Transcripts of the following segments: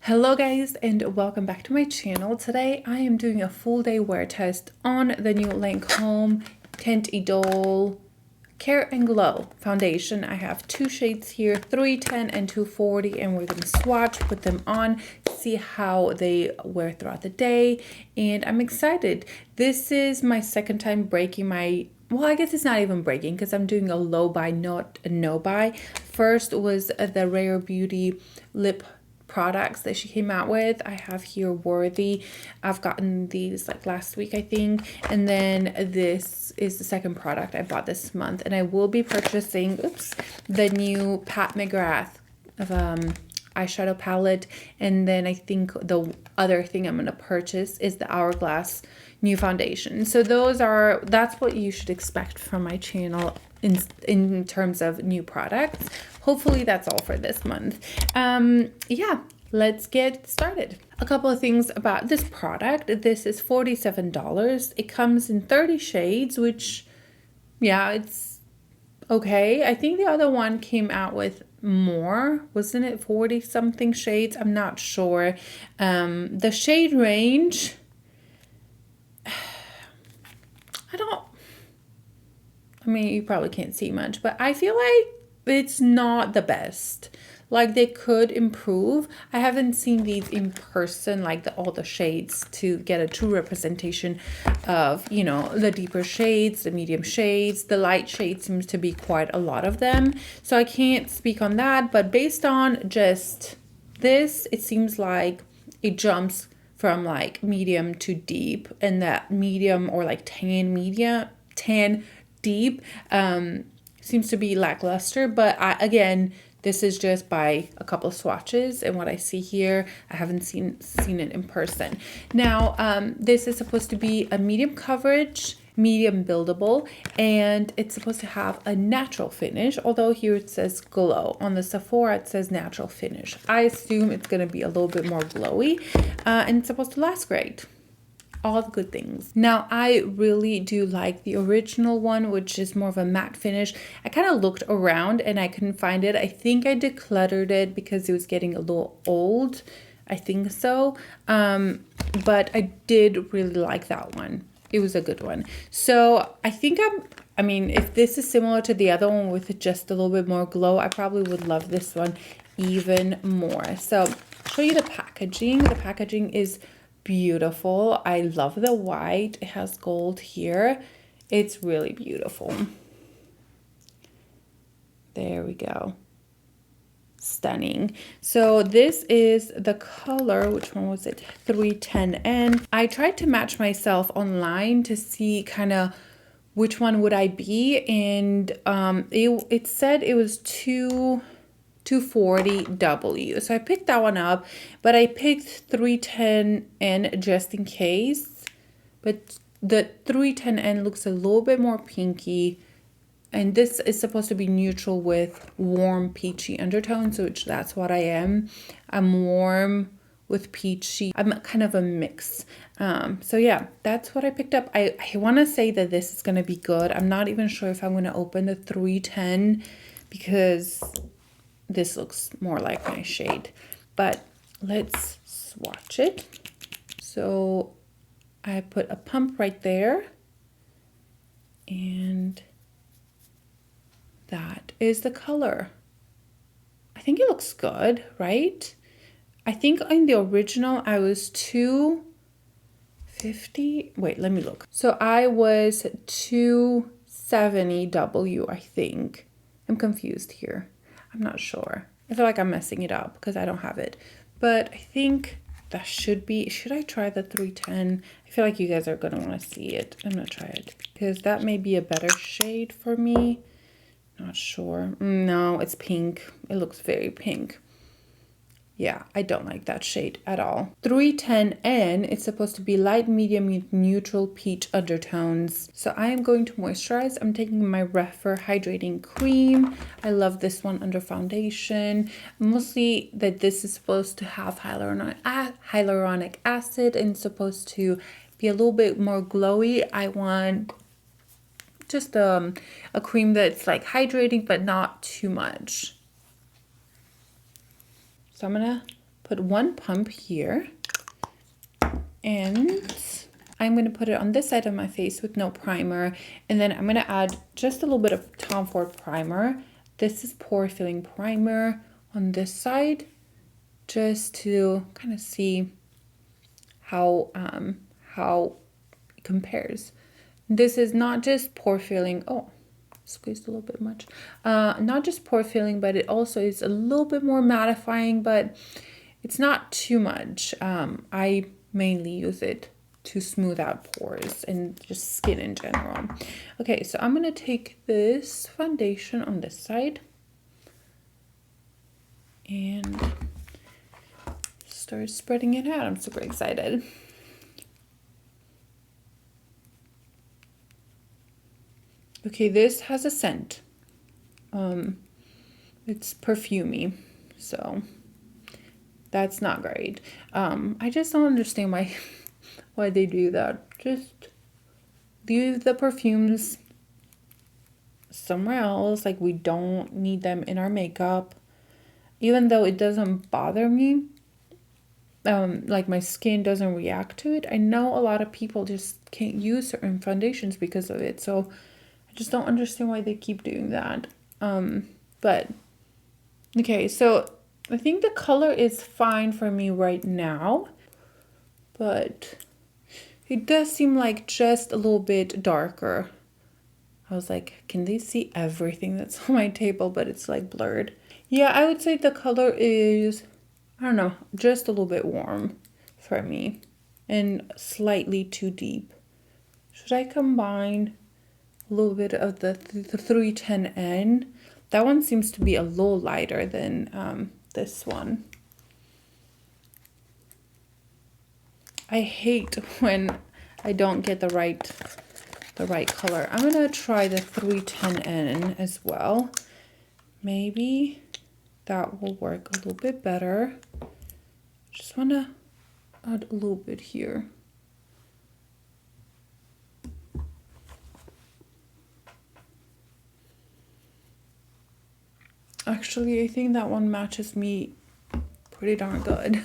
Hello guys and welcome back to my channel. Today I am doing a full day wear test on the new Lancôme Teint Idole Care&Glow foundation. I have two shades here, 310 and 240, and we're going to swatch, put them on, see how they wear throughout the day, and I'm excited. This is my second time breaking my, well, I guess it's not even breaking because I'm doing a low buy, not a no buy. First was the Rare Beauty lip products that she came out with. I have here Worthy. I've gotten these like last week, I think, and then this is the second product I bought this month, and I will be purchasing the new Pat McGrath of eyeshadow palette, and then I think the other thing I'm going to purchase is the Hourglass new foundation. So that's what you should expect from my channel in terms of new products. Hopefully that's all for this month. Yeah, let's get started. A couple of things about this product. This is $47. It comes in 30 shades, which, yeah, it's okay. I think the other one came out with more, wasn't it? 40 something shades, I'm not sure. The shade range, I mean, you probably can't see much, but I feel like it's not the best. Like, they could improve. I haven't seen these in person, like all the shades, to get a true representation of, you know, the deeper shades, the medium shades. The light shade seems to be quite a lot of them. So I can't speak on that, but based on just this, it seems like it jumps from like medium to deep, and that medium or like tan deep seems to be lackluster. But again, this is just by a couple of swatches, and what I see here, I haven't seen it in person. Now this is supposed to be a medium coverage, medium buildable, and it's supposed to have a natural finish, although here it says glow. On the Sephora it says natural finish. I assume it's going to be a little bit more glowy, and it's supposed to last great. All the good things. Now, I really do like the original one, which is more of a matte finish. I kind of looked around and I couldn't find it. I think I decluttered it because it was getting a little old. I think so. But I did really like that one. It was a good one. So I think I mean, if this is similar to the other one with just a little bit more glow, I probably would love this one even more. So I'll show you the packaging. The packaging is beautiful. I love the white. It has gold here. It's really beautiful. There we go. Stunning. So this is the color. Which one was it? 310N. I tried to match myself online to see kind of which one would I be, and it said it was 240W. So I picked that one up, but I picked 310N just in case. But the 310N looks a little bit more pinky, and this is supposed to be neutral with warm peachy undertones, which that's what I am. I'm warm with peachy. I'm kind of a mix. So yeah, that's what I picked up. I want to say that this is going to be good. I'm not even sure if I'm going to open the 310 because this looks more like my shade, but let's swatch it. So I put a pump right there, and that is the color. I think it looks good, right? I think in the original I was 250. Wait, let me look. So I was 270W, I think. I'm confused here. I'm not sure. I feel like I'm messing it up because I don't have it. But I think that should be... Should I try the 310? I feel like you guys are going to want to see it. I'm going to try it because that may be a better shade for me. Not sure. No, it's pink. It looks very pink. Yeah, I don't like that shade at all. 310N, it's supposed to be light, medium, neutral peach undertones. So I am going to moisturize. I'm taking my Refer Hydrating Cream. I love this one under foundation. Mostly that this is supposed to have hyaluronic acid and supposed to be a little bit more glowy. I want just a cream that's like hydrating but not too much. So I'm gonna put one pump here, and I'm going to put it on this side of my face with no primer, and then I'm going to add just a little bit of Tom Ford primer. This is pore filling primer on this side, just to kind of see how it compares. This is not just pore filling. Oh, squeezed a little bit much. Not just pore filling, but it also is a little bit more mattifying, but it's not too much. I mainly use it to smooth out pores and just skin in general. Okay, so I'm gonna take this foundation on this side and start spreading it out. I'm super excited. Okay, this has a scent. It's perfumey, so that's not great. I just don't understand why they do that. Just leave the perfumes somewhere else. Like, we don't need them in our makeup. Even though it doesn't bother me, like my skin doesn't react to it. I know a lot of people just can't use certain foundations because of it. So I just don't understand why they keep doing that. But okay, so I think the color is fine for me right now, but it does seem like just a little bit darker. I was like, can they see everything that's on my table? But it's like blurred. Yeah, I would say the color is, I don't know, just a little bit warm for me and slightly too deep. Should I combine a little bit of the 310N? That one seems to be a little lighter than this one. I hate when I don't get the right color. I'm gonna try the 310N as well. Maybe that will work a little bit better. Just wanna add a little bit here. Actually, I think that one matches me pretty darn good.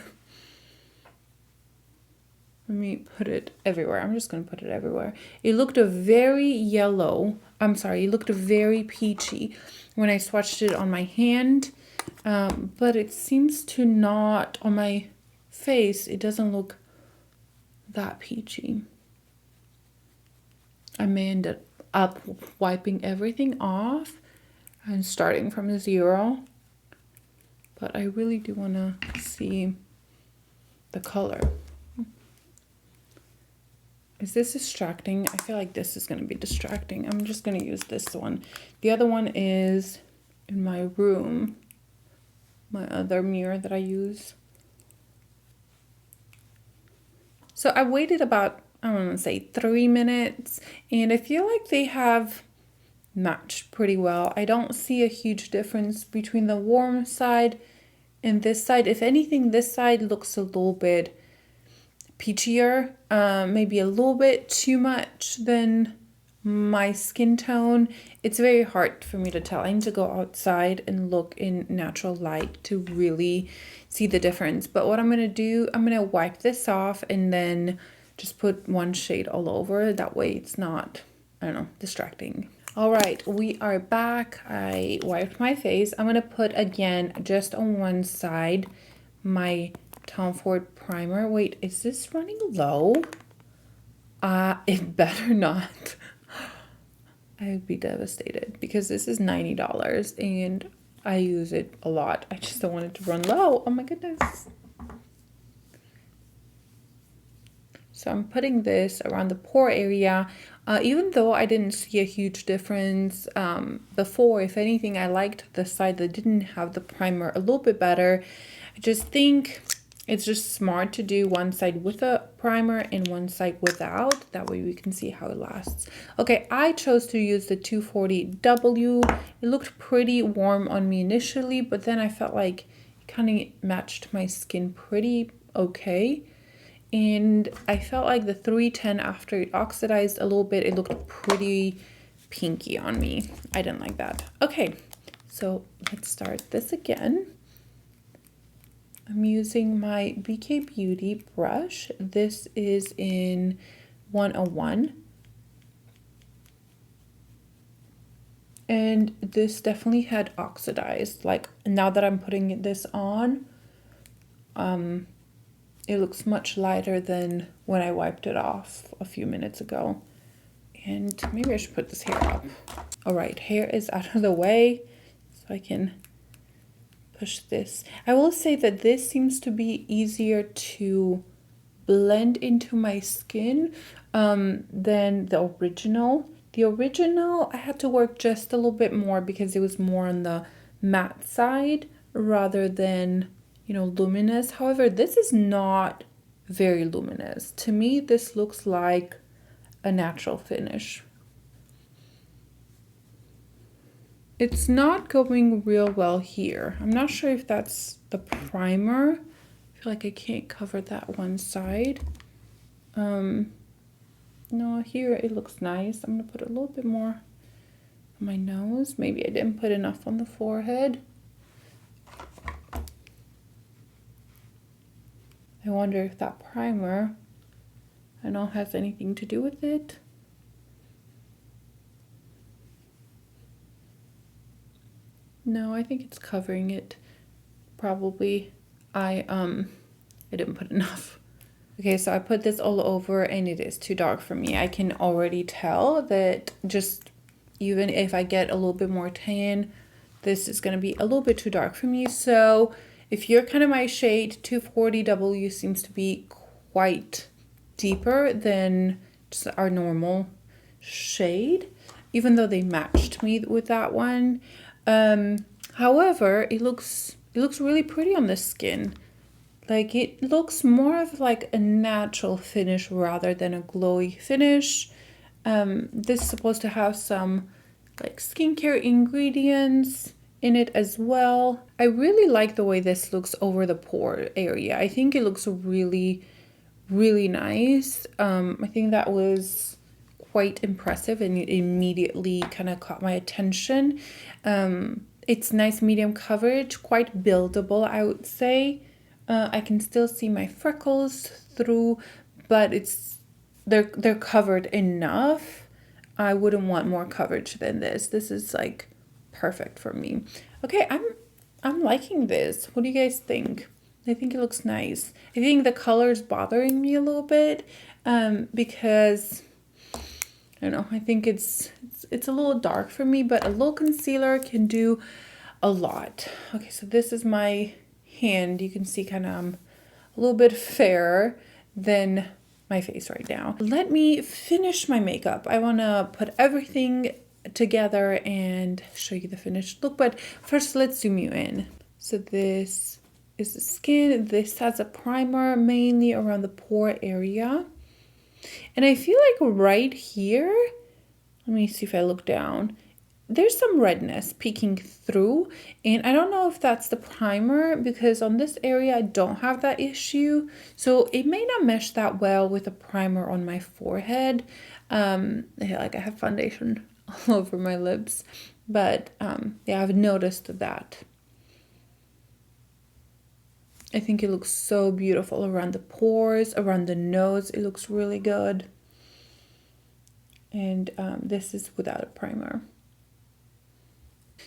Let me put it everywhere. I'm just gonna put it everywhere. It looked very yellow. I'm sorry, it looked very peachy when I swatched it on my hand. But it seems to not, on my face, it doesn't look that peachy. I may end up wiping everything off and starting from 0. But I really do want to see the color. Is this distracting? I feel like this is going to be distracting. I'm just going to use this one. The other one is in my room, my other mirror that I use. So I waited about, I want to say 3 minutes, and I feel like they have matched pretty well. I don't see a huge difference between the warm side and this side. If anything, this side looks a little bit peachier, maybe a little bit too much than my skin tone. It's very hard for me to tell. I need to go outside and look in natural light to really see the difference. But what I'm going to do, I'm going to wipe this off and then just put one shade all over. That way it's not, I don't know, distracting. All right, we are back. I wiped my face. I'm going to put again, just on one side, my Tom Ford primer. Wait, is this running low? It better not. I would be devastated because this is $90 and I use it a lot. I just don't want it to run low. Oh my goodness. So I'm putting this around the pore area. Even though I didn't see a huge difference before, if anything, I liked the side that didn't have the primer a little bit better. I just think it's just smart to do one side with a primer and one side without. That way we can see how it lasts. Okay, I chose to use the 240W. It looked pretty warm on me initially, but then I felt like it kind of matched my skin pretty okay. And I felt like the 310, after it oxidized a little bit, it looked pretty pinky on me. I didn't like that. Okay, so let's start this again. I'm using my BK Beauty brush. This is in 101. And this definitely had oxidized. Like now that I'm putting this on, it looks much lighter than when I wiped it off a few minutes ago. And maybe I should put this hair up. All right, hair is out of the way, so I can push this. I will say that this seems to be easier to blend into my skin than the original. The original, I had to work just a little bit more because it was more on the matte side rather than, you know, luminous. However, this is not very luminous. To me, this looks like a natural finish. It's not going real well here. I'm not sure if that's the primer. I feel like I can't cover that one side. No, here it looks nice. I'm gonna put a little bit more on my nose. Maybe I didn't put enough on the forehead. I wonder if that primer, I don't know, has anything to do with it. No, I think it's covering it. Probably. I didn't put enough. Okay, so I put this all over and it is too dark for me. I can already tell that just even if I get a little bit more tan, this is going to be a little bit too dark for me. So if you're kind of my shade, 240W seems to be quite deeper than just our normal shade, even though they matched me with that one. However, it looks really pretty on the skin. Like it looks more of like a natural finish rather than a glowy finish. This is supposed to have some like skincare ingredients in it as well. I really like the way this looks over the pore area. I think it looks really, really nice. I think that was quite impressive and it immediately kind of caught my attention. It's nice medium coverage, quite buildable, I would say. I can still see my freckles through, but they're covered enough. I wouldn't want more coverage than this. This is like perfect for me. Okay, I'm liking this. What do you guys think? I think it looks nice. I think the color is bothering me a little bit because I don't know. I think it's a little dark for me, but a little concealer can do a lot. Okay, so this is my hand. You can see kind of I'm a little bit fairer than my face right now. Let me finish my makeup. I want to put everything together and show you the finished look, but first let's zoom you in. So this is the skin. This has a primer mainly around the pore area, and I feel like right here, let me see if I look down, there's some redness peeking through, and I don't know if that's the primer because on this area I don't have that issue, so it may not mesh that well with the primer on my forehead. Like I have foundation all over my lips, but yeah, I've noticed that. I think it looks so beautiful around the pores, around the nose. It looks really good. And this is without a primer.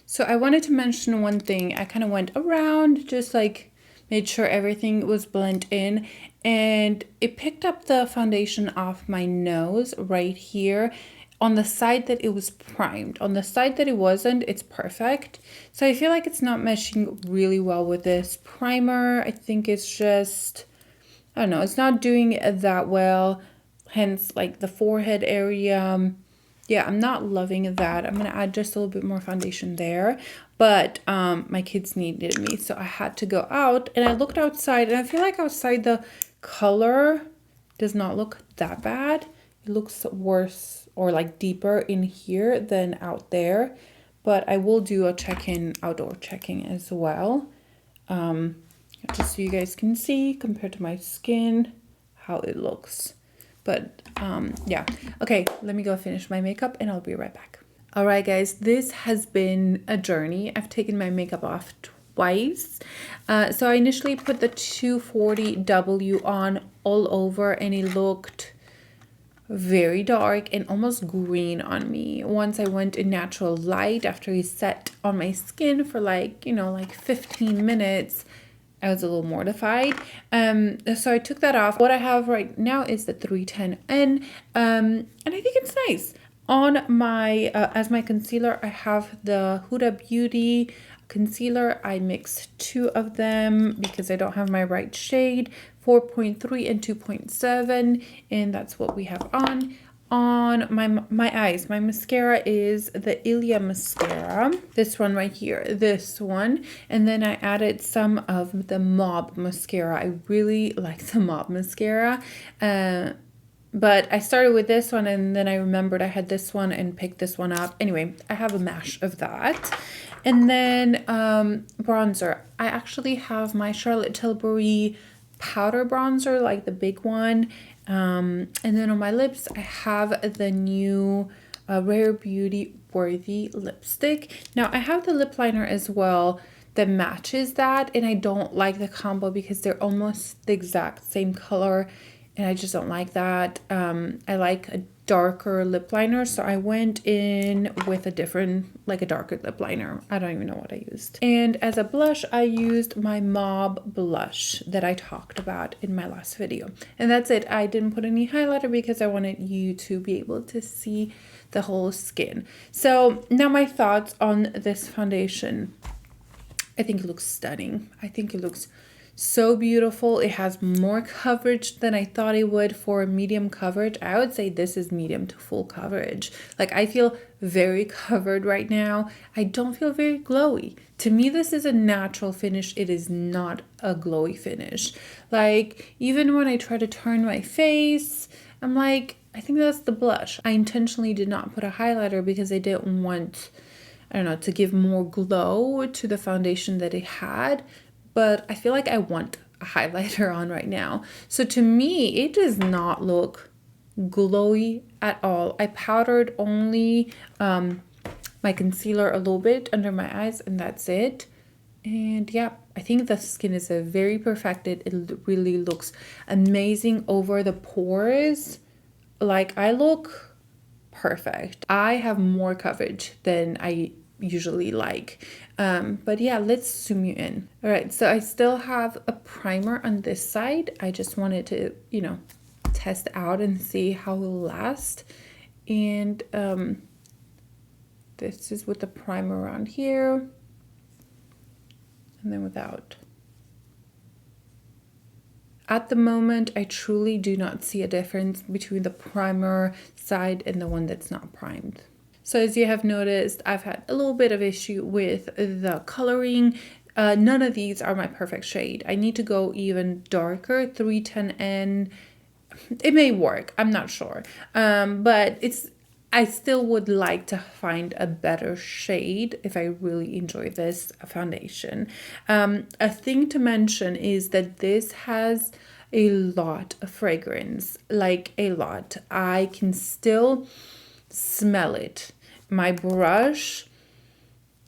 So I wanted to mention one thing. I kind of went around, just like made sure everything was blended in, and it picked up the foundation off my nose right here on the side that it was primed. On the side that it wasn't, it's perfect. So I feel like it's not meshing really well with this primer. I think it's just, I don't know, it's not doing that well. Hence like the forehead area. Yeah, I'm not loving that. I'm going to add just a little bit more foundation there. But my kids needed me, so I had to go out. And I looked outside, and I feel like outside the color does not look that bad. It looks worse or like deeper in here than out there. But I will do a check-in, outdoor checking as well. Just so you guys can see, compared to my skin, how it looks. But yeah, okay, let me go finish my makeup and I'll be right back. All right, guys, this has been a journey. I've taken my makeup off twice. So I initially put the 240W on all over, and it looked very dark and almost green on me. Once I went in natural light after it set on my skin for like, you know, like 15 minutes, I was a little mortified. So I took that off. What I have right now is the 310N, and I think it's nice. On my, as my concealer, I have the Huda Beauty concealer. I mixed 2 of them because I don't have my right shade, 4.3 and 2.7, and that's what we have on. On my eyes, my mascara is the Ilia mascara, this one right here, this one, and then I added some of the Mob mascara. I really like the Mob mascara, but I started with this one and then I remembered I had this one and picked this one up. Anyway, I have a mash of that. And then bronzer. I actually have my Charlotte Tilbury powder bronzer, like the big one. And then on my lips, I have the new Rare Beauty Worthy lipstick. Now, I have the lip liner as well that matches that, and I don't like the combo because they're almost the exact same color, and I just don't like that. I like a darker lip liner, so I went in with a different, like a darker lip liner. I don't even know what I used. And as a blush, I used my Mob blush that I talked about in my last video. And that's it. I didn't put any highlighter because I wanted you to be able to see the whole skin. So now my thoughts on this foundation. I think it looks stunning. I think it looks so beautiful. It has more coverage than I thought it would for medium coverage. I would say this is medium to full coverage. Like, I feel very covered right now. I don't feel very glowy. To me, this is a natural finish. It is not a glowy finish. Like, even when I try to turn my face, I'm like, I think that's the blush. I intentionally did not put a highlighter because I didn't want, I don't know, to give more glow to the foundation that it had. But I feel like I want a highlighter on right now. So to me, it does not look glowy at all. I powdered only my concealer a little bit under my eyes, and that's it. And yeah, I think the skin is very perfected. It really looks amazing over the pores. Like, I look perfect. I have more coverage than I usually like. But yeah, let's zoom you in. All right, so I still have a primer on this side. I just wanted to, you know, test out and see how it will last. And this is with the primer around here, and then without. At the moment, I truly do not see a difference between the primer side and the one that's not primed. So as you have noticed, I've had a little bit of issue with the coloring. None of these are my perfect shade. I need to go even darker. 310N, it may work, I'm not sure. But I still would like to find a better shade if I really enjoy this foundation. A thing to mention is that this has a lot of fragrance, like a lot. I can still smell it. My brush,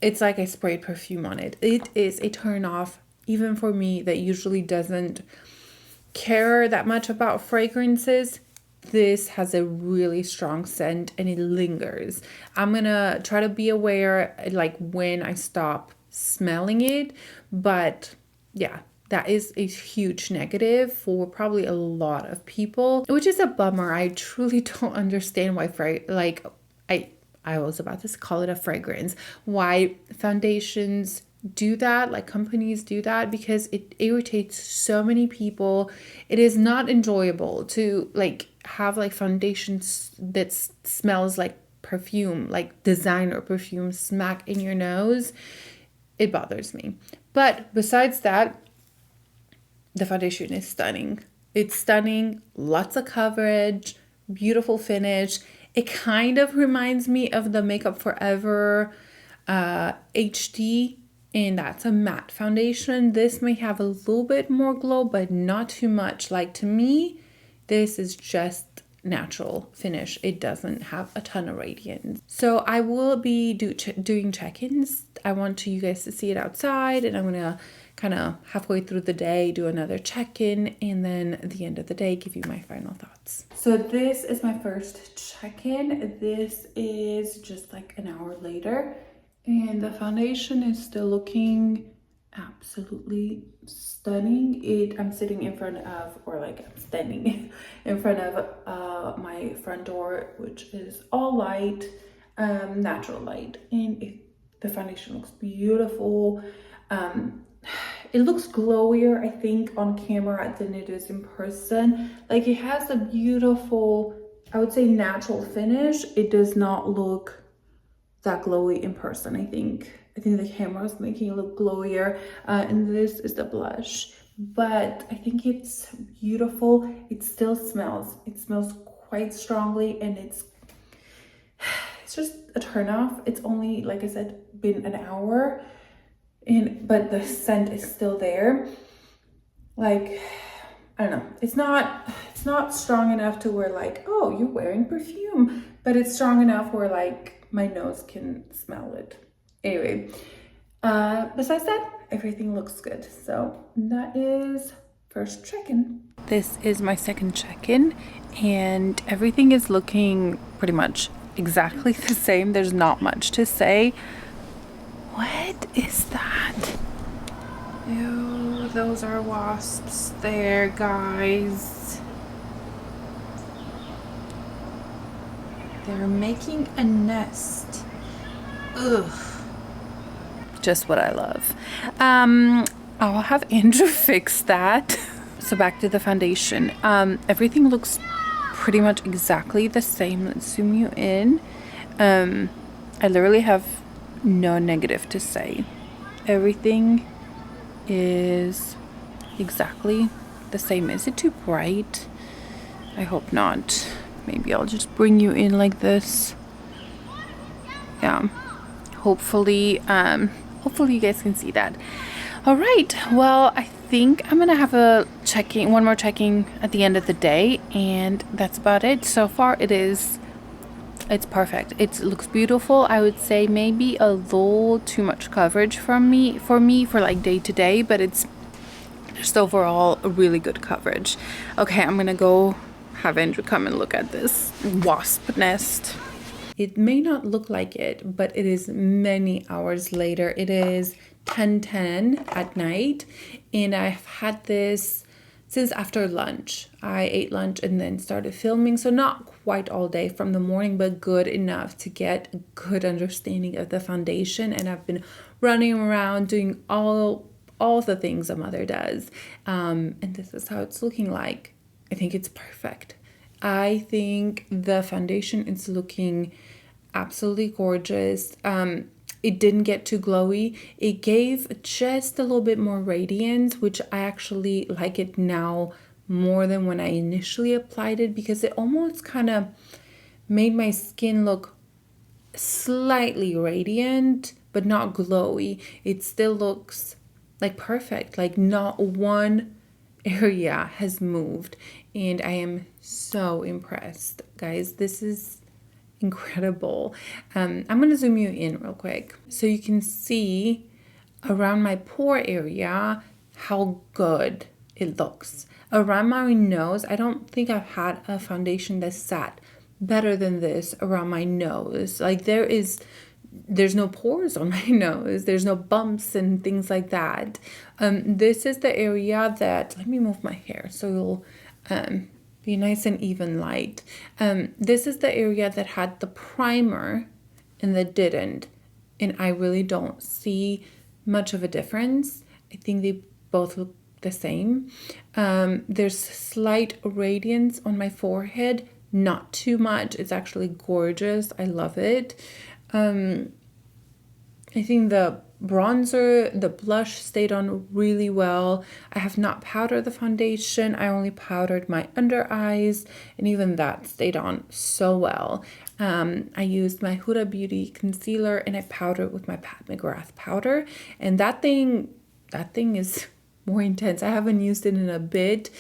it's like I sprayed perfume on it. It is a turn off, even for me that usually doesn't care that much about fragrances. This has a really strong scent and it lingers. I'm gonna try to be aware like when I stop smelling it, but yeah, that is a huge negative for probably a lot of people, which is a bummer. I truly don't understand why I was about to call it a fragrance, why foundations do that, like companies do that, because it irritates so many people. It is not enjoyable to like have like foundations that smells like perfume, like designer perfume, smack in your nose. It bothers me. But besides that, the foundation is stunning. It's stunning, lots of coverage, beautiful finish. It kind of reminds me of the Makeup Forever HD, and that's a matte foundation. This may have a little bit more glow, but not too much. Like, to me, this is just natural finish. It doesn't have a ton of radiance. So I will be doing check-ins. I want you guys to see it outside, and I'm gonna kind of halfway through the day do another check-in, and then at the end of the day give you my final thoughts. So this is my first check-in. This is just like an hour later, and the foundation is still looking absolutely stunning. I'm sitting in front of, or like I'm standing in front of my front door, which is all light, natural light, and the foundation looks beautiful. It looks glowier, I think, on camera than it is in person. Like, it has a beautiful, I would say, natural finish. It does not look that glowy in person. I think the camera is making it look glowier. And this is the blush, but I think it's beautiful. It still smells. It smells quite strongly, and it's just a turn off. It's only, like I said, been an hour. But the scent is still there. Like, I don't know. It's not strong enough to where like, oh, you're wearing perfume, but it's strong enough where like my nose can smell it. Anyway, besides that, everything looks good. So that is first check-in. This is my second check-in, and everything is looking pretty much exactly the same. There's not much to say. What is that? Ew, those are wasps there, guys. They're making a nest. Ugh. Just what I love. I'll have Andrew fix that. So back to the foundation. Everything looks pretty much exactly the same. Let's zoom you in. I literally have no negative to say. Everything is exactly the same. Is it too bright? I hope not. Maybe I'll just bring you in like this. Yeah, hopefully you guys can see that. All right, well, I think I'm gonna have one more checking at the end of the day, and that's about it. So far it's perfect. It looks beautiful. I would say maybe a little too much coverage for me for like day to day, but it's just overall a really good coverage. Okay, I'm gonna go have Andrew come and look at this wasp nest. It may not look like it, but it is many hours later. It is 10:10 at night, and I've had this since after lunch. I ate lunch and then started filming, so not quite all day from the morning, but good enough to get a good understanding of the foundation. And I've been running around doing all the things a mother does, and this is how it's looking like. I think it's perfect. I think the foundation is looking absolutely gorgeous. It didn't get too glowy. It gave just a little bit more radiance, which I actually like it now more than when I initially applied it, because it almost kind of made my skin look slightly radiant, but not glowy. It still looks like perfect, like not one area has moved, and I am so impressed, guys. This is incredible. I'm gonna zoom you in real quick so you can see around my pore area how good it looks. Around my nose, I don't think I've had a foundation that sat better than this around my nose. Like, there's no pores on my nose, there's no bumps and things like that. This is the area that, let me move my hair so you'll be nice and even light. This is the area that had the primer and that didn't, and I really don't see much of a difference. I think they both look the same. There's slight radiance on my forehead, not too much. It's actually gorgeous. I love it. I think the bronzer, the blush stayed on really well. I have not powdered the foundation. I only powdered my under eyes, and even that stayed on so well. I used my Huda Beauty concealer, and I powdered with my McGRATH powder, and that thing is more intense. I haven't used it in a bit.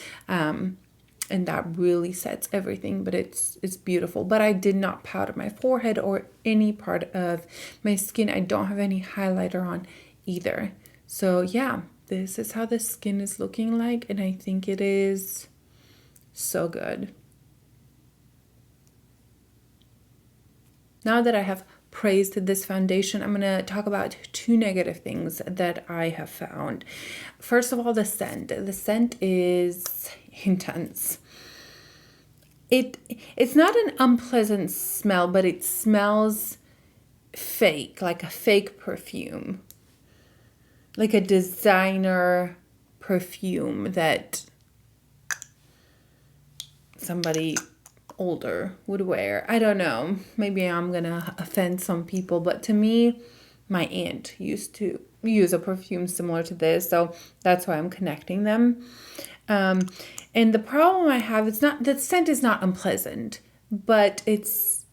and that really sets everything, but it's beautiful. But I did not powder my forehead or any part of my skin. I don't have any highlighter on either. So yeah, this is how the skin is looking like, and I think it is so good. Now that I have praised this foundation, I'm going to talk about 2 negative things that I have found. First of all, the scent. The scent is intense. It's not an unpleasant smell, but it smells fake, like a fake perfume. Like a designer perfume that somebody older would wear. I don't know. Maybe I'm gonna offend some people, but to me, my aunt used to use a perfume similar to this, so that's why I'm connecting them. And the problem I have, it's not, the scent is not unpleasant, but it's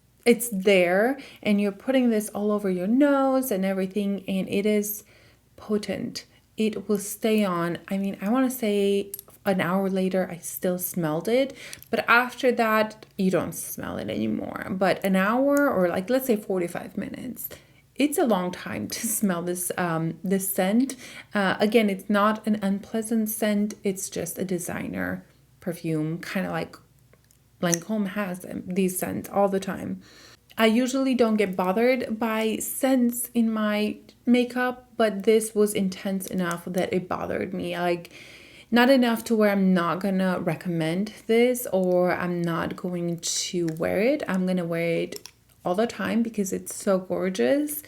there, and you're putting this all over your nose and everything, and it is potent. It will stay on. I mean, I want to say an hour later, I still smelled it, but after that, you don't smell it anymore. But an hour, or like, let's say 45 minutes, it's a long time to smell this this scent. Again, it's not an unpleasant scent. It's just a designer perfume, kind of like Lancôme has these scents all the time. I usually don't get bothered by scents in my makeup, but this was intense enough that it bothered me. Like, not enough to where I'm not gonna recommend this, or I'm not going to wear it. I'm gonna wear it all the time because it's so gorgeous.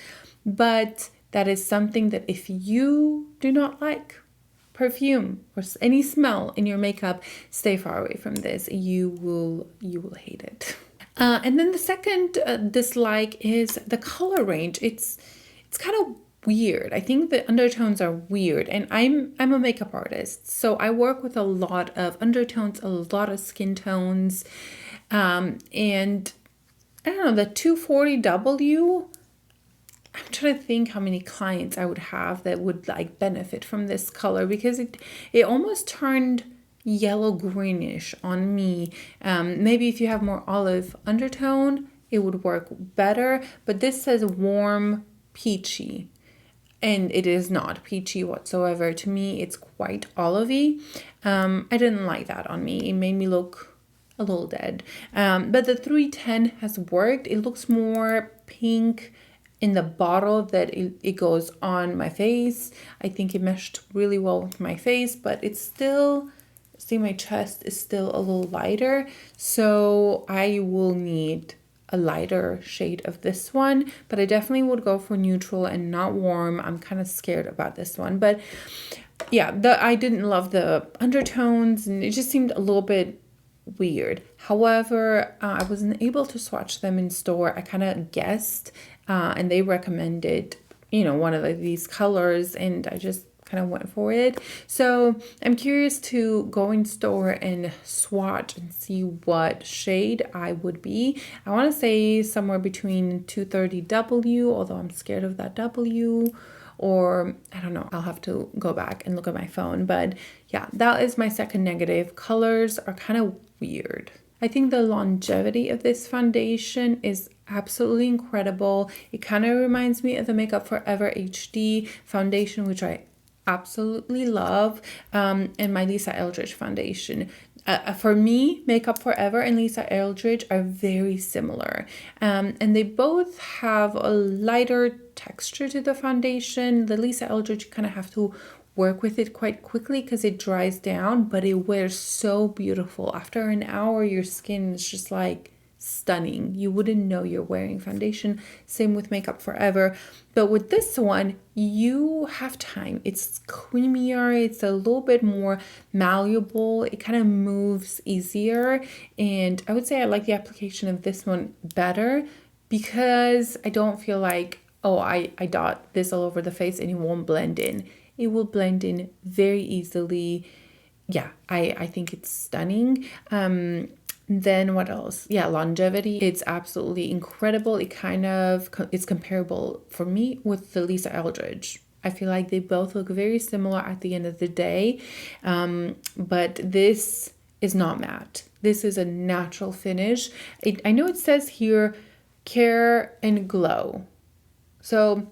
But that is something that if you do not like perfume or any smell in your makeup, stay far away from this. You will hate it. And then the second dislike is the color range. It's kind of weird. I think the undertones are weird, and I'm a makeup artist, so I work with a lot of undertones, a lot of skin tones, and I don't know, the 240W. I'm trying to think how many clients I would have that would like benefit from this color, because it almost turned yellow greenish on me. Maybe if you have more olive undertone, it would work better, but this says warm peachy, and it is not peachy whatsoever. To me, it's quite olivey. I didn't like that on me. It made me look a little dead. But the 310 has worked. It looks more pink in the bottle that it goes on my face. I think it meshed really well with my face, but it's still, see, my chest is still a little lighter. So I will need a lighter shade of this one, but I definitely would go for neutral and not warm. I'm kind of scared about this one, but yeah, I didn't love the undertones, and it just seemed a little bit weird. However, I wasn't able to swatch them in store. I kind of guessed, and they recommended, one of these colors, and I just kind of went for it. So I'm curious to go in store and swatch and see what shade I would be. I want to say somewhere between 230W, although I'm scared of that W, or I don't know, I'll have to go back and look at my phone. But yeah, that is my second negative. Colors are kind of weird. I think the longevity of this foundation is absolutely incredible. It kind of reminds me of the Makeup Forever HD foundation, which I absolutely love, and my Lisa Eldridge foundation. For me, Makeup Forever and Lisa Eldridge are very similar, and they both have a lighter texture to the foundation. The Lisa Eldridge, you kind of have to work with it quite quickly because it dries down, but it wears so beautiful. After an hour, your skin is just like stunning. You wouldn't know you're wearing foundation. Same with Makeup Forever. But with this one, you have time. It's creamier. It's a little bit more malleable. It kind of moves easier. And I would say I like the application of this one better because I don't feel like, oh, I dot this all over the face and it won't blend in. It will blend in very easily. Yeah, I think it's stunning. Then what else? Yeah, longevity. It's absolutely incredible. It's comparable for me with the Lisa Eldridge. I feel like they both look very similar at the end of the day. But this is not matte. This is a natural finish. I know it says here care and glow. So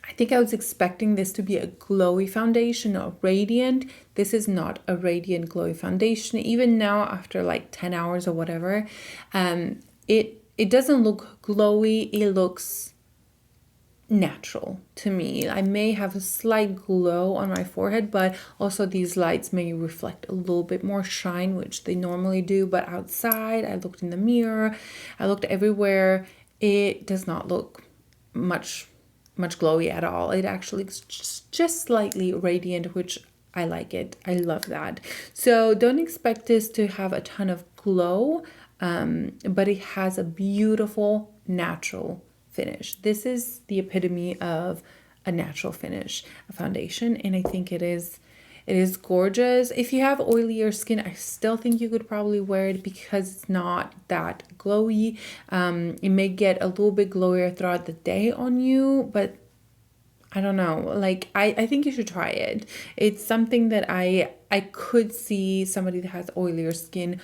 I think I was expecting this to be a glowy foundation or radiant. This is not a radiant glowy foundation. Even now after like 10 hours or whatever, it doesn't look glowy. It looks natural to me. I may have a slight glow on my forehead, but also these lights may reflect a little bit more shine, which they normally do. But outside, I looked in the mirror, I looked everywhere. It does not look much glowy at all. It actually is just slightly radiant, which I like it. I love that. So don't expect this to have a ton of glow, but it has a beautiful natural finish. This is the epitome of a natural finish, a foundation, and I think it is gorgeous. If you have oilier skin, I still think you could probably wear it because it's not that glowy. It may get a little bit glowier throughout the day on you, but I don't know. Like, I think you should try it. It's something that I could see somebody that has oilier skin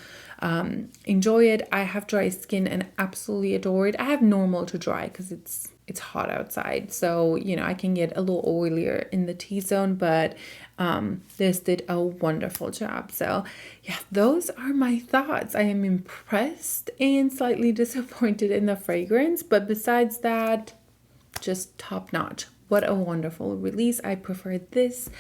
enjoy it. I have dry skin and absolutely adore it. I have normal to dry because it's hot outside, so you know I can get a little oilier in the T-zone, but this did a wonderful job. So yeah, those are my thoughts. I am impressed and slightly disappointed in the fragrance, but besides that, just top notch. What a wonderful release. I prefer this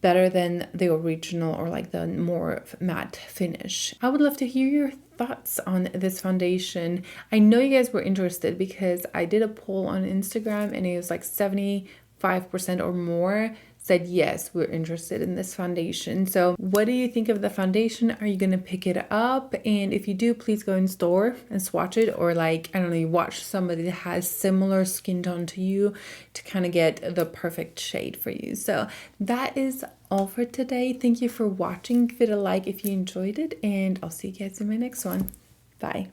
better than the original or like the more matte finish. I would love to hear your thoughts on this foundation. I know you guys were interested because I did a poll on Instagram and it was like 75% or more said yes, we're interested in this foundation. So what do you think of the foundation? Are you gonna pick it up? And if you do, please go in store and swatch it, or like, I don't know, you watch somebody that has similar skin tone to you to kind of get the perfect shade for you. So that is all for today. Thank you for watching. Give it a like if you enjoyed it, and I'll see you guys in my next one. Bye.